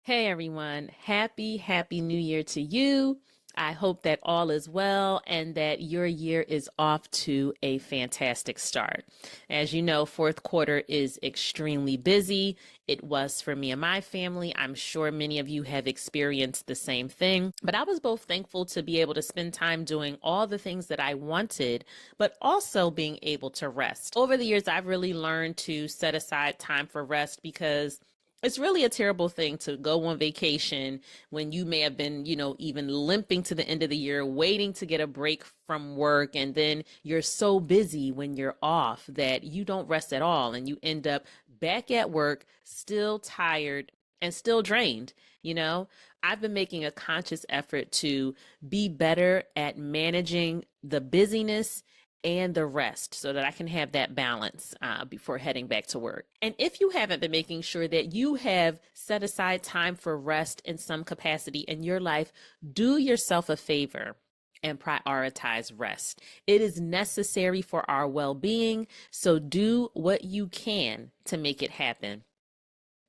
Hey everyone, happy new year to you. I hope that all is well and that your year is off to a fantastic start. As you know, fourth quarter is extremely busy. It was for me and my family. I'm sure many of you have experienced the same thing, but I was both thankful to be able to spend time doing all the things that I wanted, but also being able to rest. Over the years, I've really learned to set aside time for rest because it's really a terrible thing to go on vacation when you may have been, even limping to the end of the year, waiting to get a break from work. And then you're so busy when you're off that you don't rest at all. And you end up back at work, still tired and still drained. I've been making a conscious effort to be better at managing the busyness and the rest so that I can have that balance before heading back to work. And if you haven't been making sure that you have set aside time for rest in some capacity in your life, do yourself a favor and prioritize rest. It is necessary for our well-being, so do what you can to make it happen.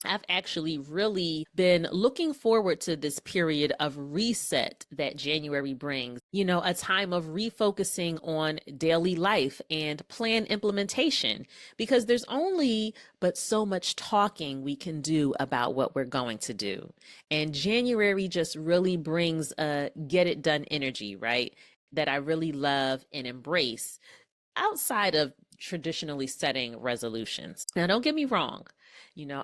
I've actually really been looking forward to this period of reset that January brings. A time of refocusing on daily life and plan implementation, because there's only but so much talking we can do about what we're going to do. And January just really brings a get it done energy, right? That I really love and embrace outside of traditionally setting resolutions. Now, don't get me wrong.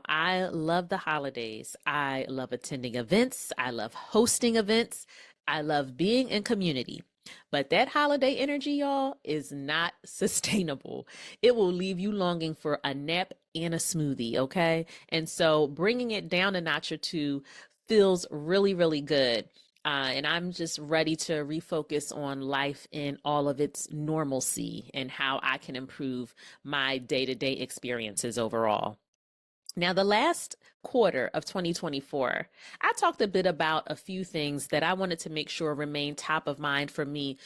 I love the holidays. I love attending events. I love hosting events. I love being in community. But that holiday energy, y'all, is not sustainable. It will leave you longing for a nap and a smoothie, okay? And so bringing it down a notch or two feels really, really good. And I'm just ready to refocus on life in all of its normalcy and how I can improve my day-to-day experiences overall. Now, the last quarter of 2024, I talked a bit about a few things that I wanted to make sure remain top of mind for me,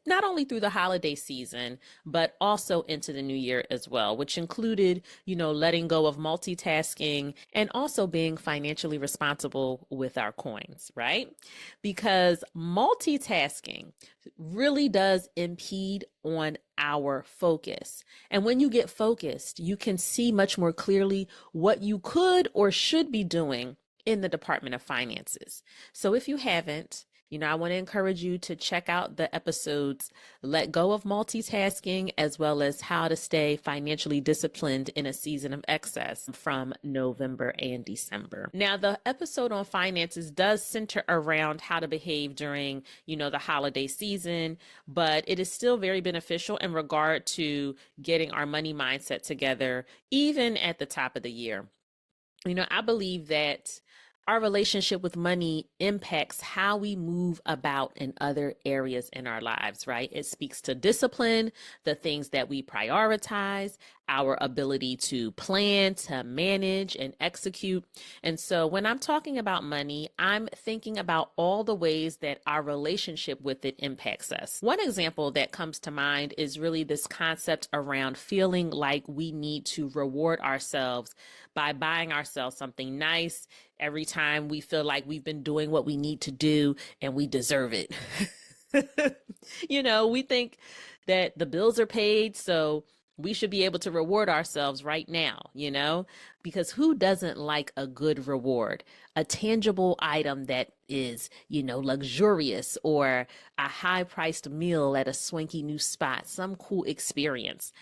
not only through the holiday season, but also into the new year as well, which included, letting go of multitasking and also being financially responsible with our coins, right? Because multitasking really does impede on our focus. And when you get focused, you can see much more clearly what you could or should be doing in the Department of Finances. So if you haven't, I want to encourage you to check out the episodes, Let Go of Multitasking, as well as How to Stay Financially Disciplined in a Season of Excess from November and December. Now, the episode on finances does center around how to behave during, the holiday season, but it is still very beneficial in regard to getting our money mindset together, even at the top of the year. I believe that our relationship with money impacts how we move about in other areas in our lives, right? It speaks to discipline, the things that we prioritize, our ability to plan, to manage, and execute. And so when I'm talking about money, I'm thinking about all the ways that our relationship with it impacts us. One example that comes to mind is really this concept around feeling like we need to reward ourselves by buying ourselves something nice every time we feel like we've been doing what we need to do and we deserve it. We think that the bills are paid, so we should be able to reward ourselves right now, because who doesn't like a good reward, a tangible item that is, luxurious, or a high priced meal at a swanky new spot, some cool experience.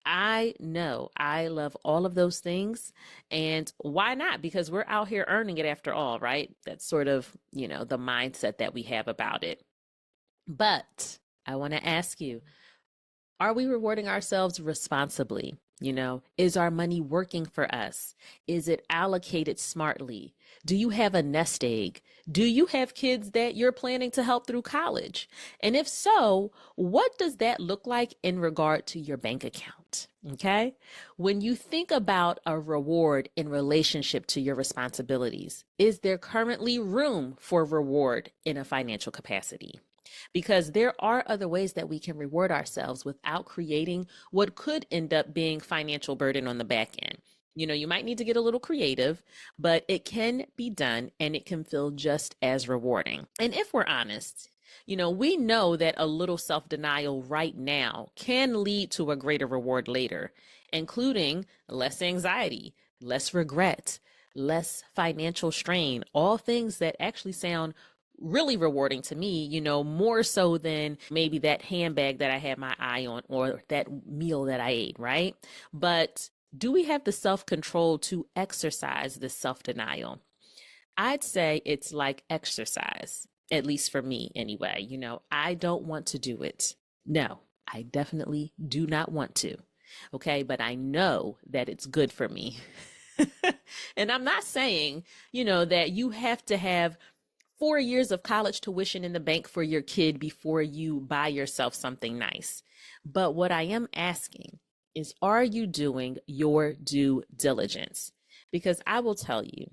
I know I love all of those things. And why not? Because we're out here earning it after all, right? That's sort of, the mindset that we have about it. But I want to ask you, are we rewarding ourselves responsibly? Is our money working for us? Is it allocated smartly? Do you have a nest egg? Do you have kids that you're planning to help through college? And if so, what does that look like in regard to your bank account? Okay. When you think about a reward in relationship to your responsibilities, is there currently room for reward in a financial capacity? Because there are other ways that we can reward ourselves without creating what could end up being financial burden on the back end. You might need to get a little creative, but it can be done and it can feel just as rewarding. And if we're honest, we know that a little self denial right now can lead to a greater reward later, including less anxiety, less regret, less financial strain, all things that actually sound really rewarding to me, more so than maybe that handbag that I had my eye on or that meal that I ate, right? But do we have the self control to exercise this self denial? I'd say it's like exercise, at least for me anyway. I don't want to do it. No, I definitely do not want to. Okay, but I know that it's good for me. And I'm not saying, that you have to have 4 years of college tuition in the bank for your kid before you buy yourself something nice. But what I am asking is, are you doing your due diligence? Because I will tell you,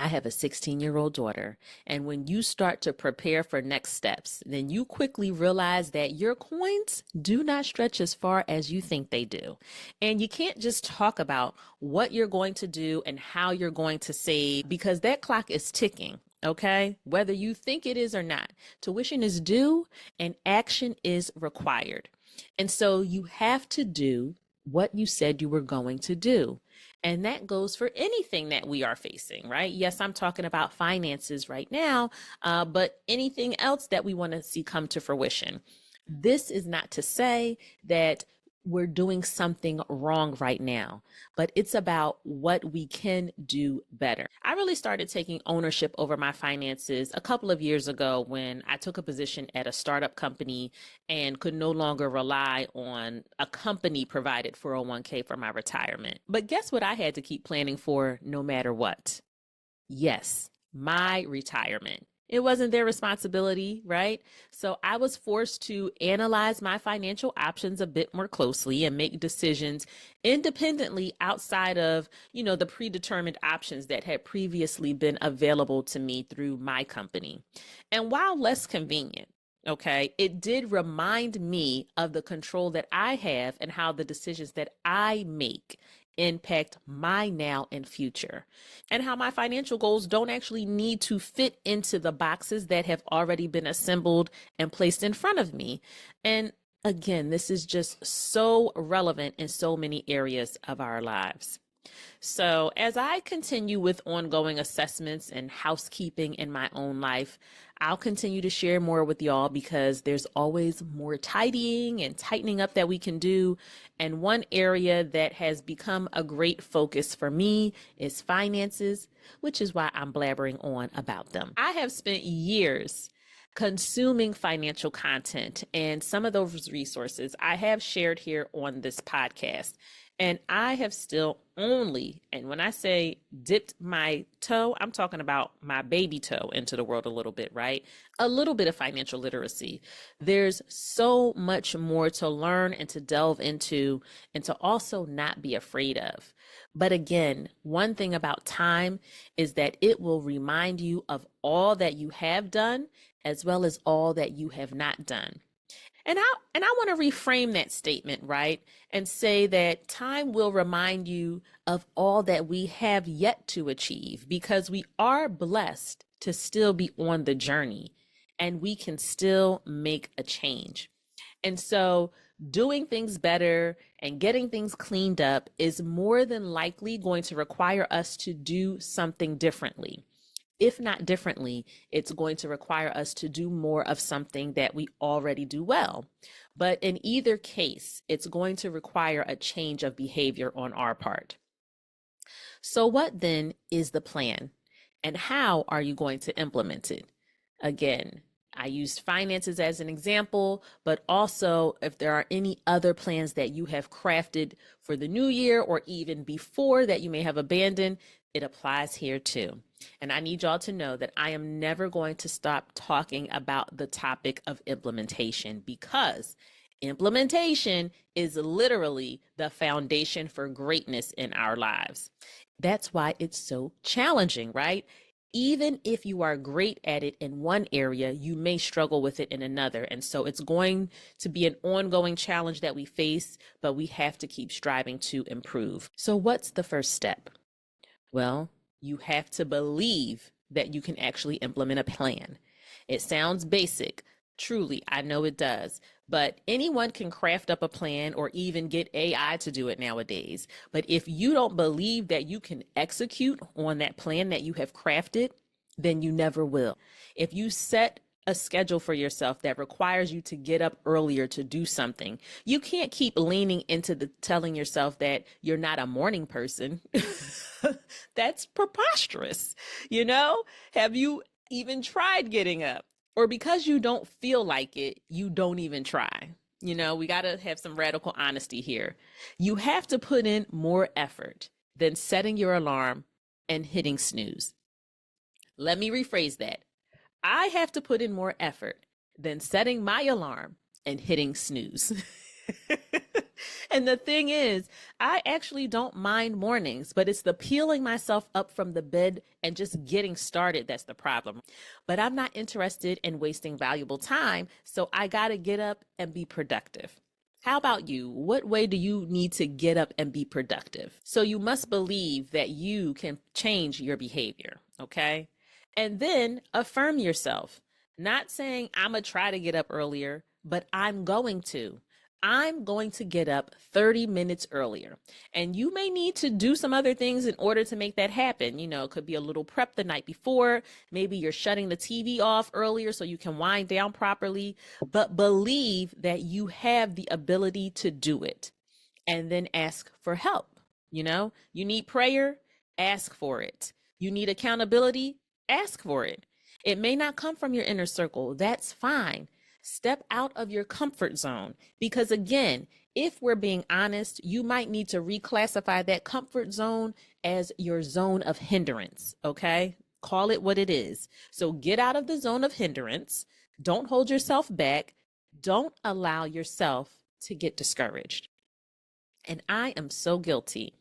I have a 16-year-old daughter, and when you start to prepare for next steps, then you quickly realize that your coins do not stretch as far as you think they do. And you can't just talk about what you're going to do and how you're going to save because that clock is ticking. Okay, whether you think it is or not, tuition is due and action is required. And so you have to do what you said you were going to do. And that goes for anything that we are facing, right? Yes, I'm talking about finances right now, but anything else that we want to see come to fruition. This is not to say that we're doing something wrong right now, but it's about what we can do better. I really started taking ownership over my finances a couple of years ago when I took a position at a startup company and could no longer rely on a company provided 401k for my retirement. But guess what I had to keep planning for no matter what? Yes, my retirement. It wasn't their responsibility, right? So I was forced to analyze my financial options a bit more closely and make decisions independently outside of, the predetermined options that had previously been available to me through my company. And while less convenient, okay, it did remind me of the control that I have and how the decisions that I make impact my now and future, and how my financial goals don't actually need to fit into the boxes that have already been assembled and placed in front of me. And again, this is just so relevant in so many areas of our lives. So, as I continue with ongoing assessments and housekeeping in my own life, I'll continue to share more with y'all because there's always more tidying and tightening up that we can do. And one area that has become a great focus for me is finances, which is why I'm blabbering on about them. I have spent years consuming financial content, and some of those resources I have shared here on this podcast. And I have still only, and when I say dipped my toe, I'm talking about my baby toe into the world a little bit, right? A little bit of financial literacy. There's so much more to learn and to delve into and to also not be afraid of. But again, one thing about time is that it will remind you of all that you have done as well as all that you have not done. And I want to reframe that statement, right? And say that time will remind you of all that we have yet to achieve because we are blessed to still be on the journey and we can still make a change. And so doing things better and getting things cleaned up is more than likely going to require us to do something differently. If not differently, it's going to require us to do more of something that we already do well. But in either case, it's going to require a change of behavior on our part. So, what then is the plan? And how are you going to implement it? Again, I used finances as an example, but also if there are any other plans that you have crafted for the new year or even before that you may have abandoned, it applies here too. And I need y'all to know that I am never going to stop talking about the topic of implementation because implementation is literally the foundation for greatness in our lives. That's why it's so challenging, right? Even if you are great at it in one area, you may struggle with it in another. And so it's going to be an ongoing challenge that we face, but we have to keep striving to improve. So, what's the first step? Well, you have to believe that you can actually implement a plan. It sounds basic. Truly, I know it does. But anyone can craft up a plan or even get AI to do it nowadays. But if you don't believe that you can execute on that plan that you have crafted, then you never will. If you set a schedule for yourself that requires you to get up earlier to do something, you can't keep leaning into the telling yourself that you're not a morning person. That's preposterous. You know, have you even tried getting up? Or because you don't feel like it, you don't even try. You know, we got to have some radical honesty here. You have to put in more effort than setting your alarm and hitting snooze. Let me rephrase that. I have to put in more effort than setting my alarm and hitting snooze. And the thing is, I actually don't mind mornings, but it's the peeling myself up from the bed and just getting started that's the problem. But I'm not interested in wasting valuable time, so I got to get up and be productive. How about you? What way do you need to get up and be productive? So you must believe that you can change your behavior, okay? And then affirm yourself, not saying I'm going to try to get up earlier, but I'm going to. I'm going to get up 30 minutes earlier. And you may need to do some other things in order to make that happen. You know, it could be a little prep the night before. Maybe you're shutting the TV off earlier so you can wind down properly. But believe that you have the ability to do it. And then ask for help. You know, you need prayer, ask for it. You need accountability, ask for it. It may not come from your inner circle. That's fine. Step out of your comfort zone because, again, if we're being honest, you might need to reclassify that comfort zone as your zone of hindrance. Okay. Call it what it is. So get out of the zone of hindrance. Don't hold yourself back. Don't allow yourself to get discouraged. And I am so guilty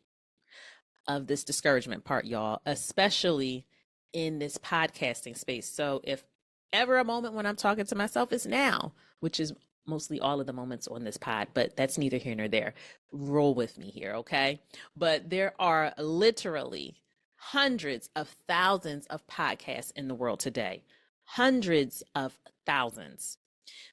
of this discouragement part, y'all, especially in this podcasting space. So if ever a moment when I'm talking to myself, is now, which is mostly all of the moments on this pod, but that's neither here nor there. Roll with me here, okay? But there are literally hundreds of thousands of podcasts in the world today. Hundreds of thousands,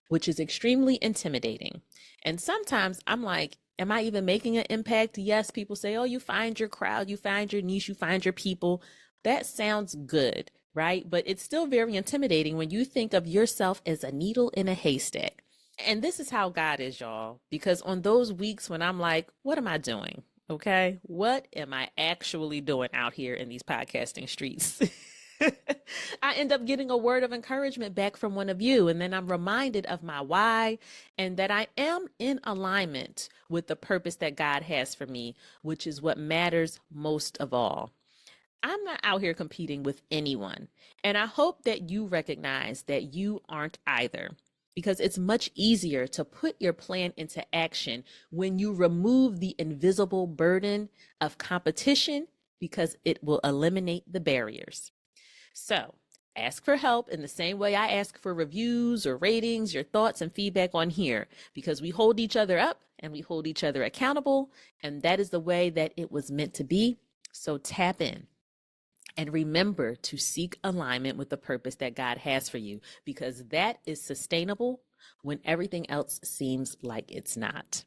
which is extremely intimidating. And sometimes I'm like, am I even making an impact? Yes, people say, oh, you find your crowd, you find your niche, you find your people. That sounds good, right? But it's still very intimidating when you think of yourself as a needle in a haystack. And this is how God is, y'all, because on those weeks when I'm like, what am I doing? Okay. What am I actually doing out here in these podcasting streets? I end up getting a word of encouragement back from one of you. And then I'm reminded of my why and that I am in alignment with the purpose that God has for me, which is what matters most of all. I'm not out here competing with anyone. And I hope that you recognize that you aren't either, because it's much easier to put your plan into action when you remove the invisible burden of competition because it will eliminate the barriers. So ask for help in the same way I ask for reviews or ratings, your thoughts and feedback on here, because we hold each other up and we hold each other accountable. And that is the way that it was meant to be. So tap in. And remember to seek alignment with the purpose that God has for you, because that is sustainable when everything else seems like it's not.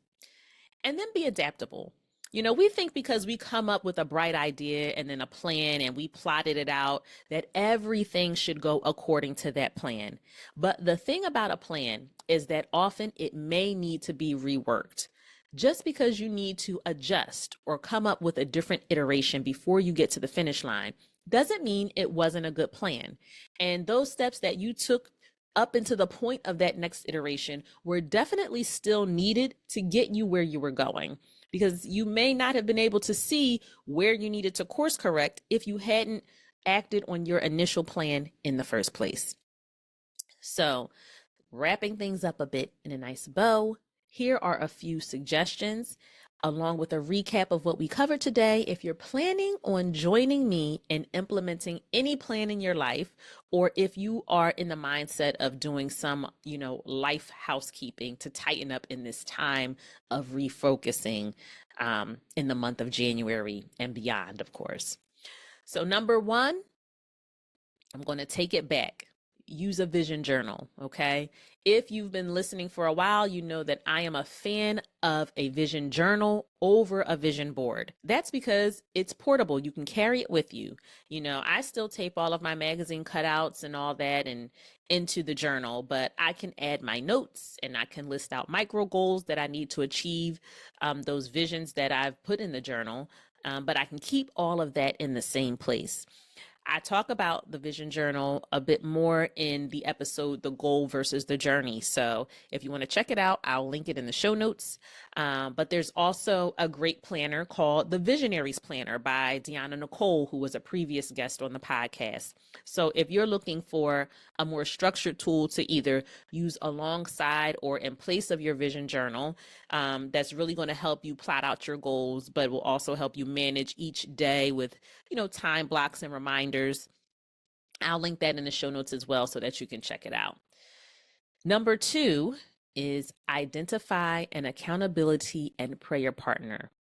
And then be adaptable. You know, we think because we come up with a bright idea and then a plan and we plotted it out that everything should go according to that plan. But the thing about a plan is that often it may need to be reworked. Just because you need to adjust or come up with a different iteration before you get to the finish line doesn't mean it wasn't a good plan. And those steps that you took up into the point of that next iteration were definitely still needed to get you where you were going, because you may not have been able to see where you needed to course correct if you hadn't acted on your initial plan in the first place. So, wrapping things up a bit in a nice bow, here are a few suggestions. along with a recap of what we covered today. If you're planning on joining me in implementing any plan in your life, or if you are in the mindset of doing some, life housekeeping to tighten up in this time of refocusing in the month of January and beyond, of course. So, number one, I'm going to take it back. Use a vision journal, okay? If you've been listening for a while, you know that I am a fan of a vision journal over a vision board. That's because it's portable. You can carry it with you. I still tape all of my magazine cutouts and all that and into the journal, but I can add my notes and I can list out micro goals that I need to achieve, those visions that I've put in the journal, but I can keep all of that in the same place. I talk about the vision journal a bit more in the episode, The Goal versus the Journey. So if you want to check it out, I'll link it in the show notes. But there's also a great planner called The Visionaries Planner by Deanna Nicole, who was a previous guest on the podcast. So if you're looking for a more structured tool to either use alongside or in place of your vision journal, that's really going to help you plot out your goals, but will also help you manage each day with, time blocks and reminders. I'll link that in the show notes as well so that you can check it out. Number two is identify an accountability and prayer partner,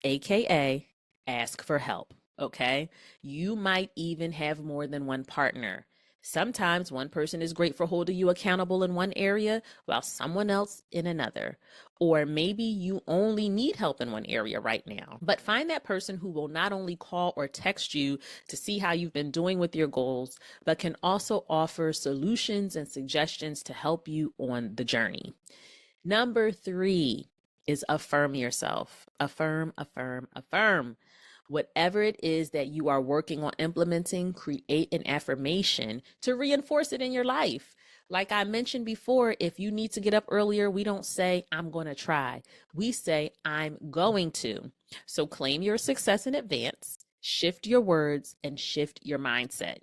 AKA ask for help. Okay. You might even have more than one partner. Sometimes one person is great for holding you accountable in one area while someone else in another. Or maybe you only need help in one area right now. But find that person who will not only call or text you to see how you've been doing with your goals, but can also offer solutions and suggestions to help you on the journey. Number three is affirm yourself. Affirm, affirm, affirm. Whatever it is that you are working on implementing, create an affirmation to reinforce it in your life. Like I mentioned before, if you need to get up earlier, we don't say, I'm going to try. We say, I'm going to. So claim your success in advance, shift your words, and shift your mindset.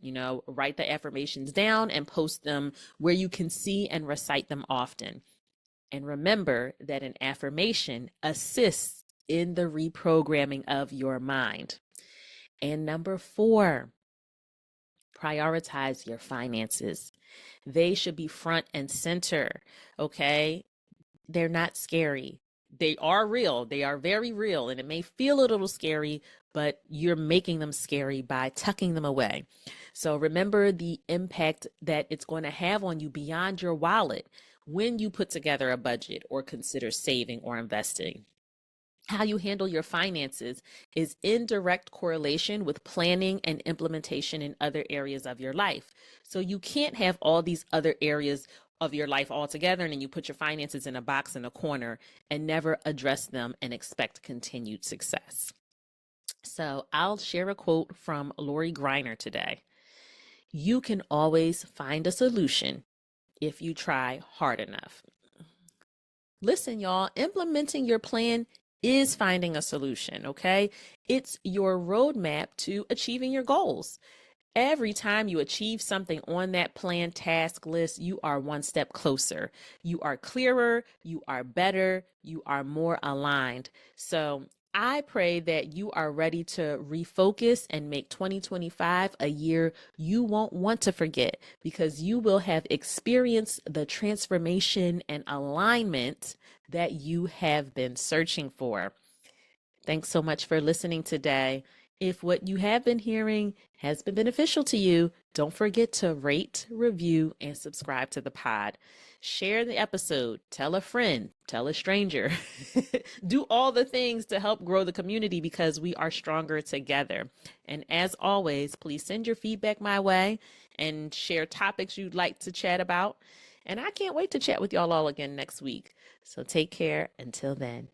Write the affirmations down and post them where you can see and recite them often. And remember that an affirmation assists in the reprogramming of your mind. And number four, prioritize your finances. They should be front and center, okay? They're not scary. They are real. They are very real. And it may feel a little scary, but you're making them scary by tucking them away. So remember the impact that it's going to have on you beyond your wallet when you put together a budget or consider saving or investing. How you handle your finances is in direct correlation with planning and implementation in other areas of your life. So you can't have all these other areas of your life all together and then you put your finances in a box in a corner and never address them and expect continued success. So I'll share a quote from Lori Greiner today. You can always find a solution if you try hard enough. Listen, y'all, implementing your plan is finding a solution, okay? It's your roadmap to achieving your goals. Every time you achieve something on that plan task list, you are one step closer. You are clearer, you are better, you are more aligned. So I pray that you are ready to refocus and make 2025 a year you won't want to forget because you will have experienced the transformation and alignment that you have been searching for. Thanks so much for listening today. If what you have been hearing has been beneficial to you, don't forget to rate, review, and subscribe to the pod. Share the episode, tell a friend, tell a stranger. Do all the things to help grow the community because we are stronger together. And as always, please send your feedback my way and share topics you'd like to chat about. And I can't wait to chat with y'all all again next week. So take care until then.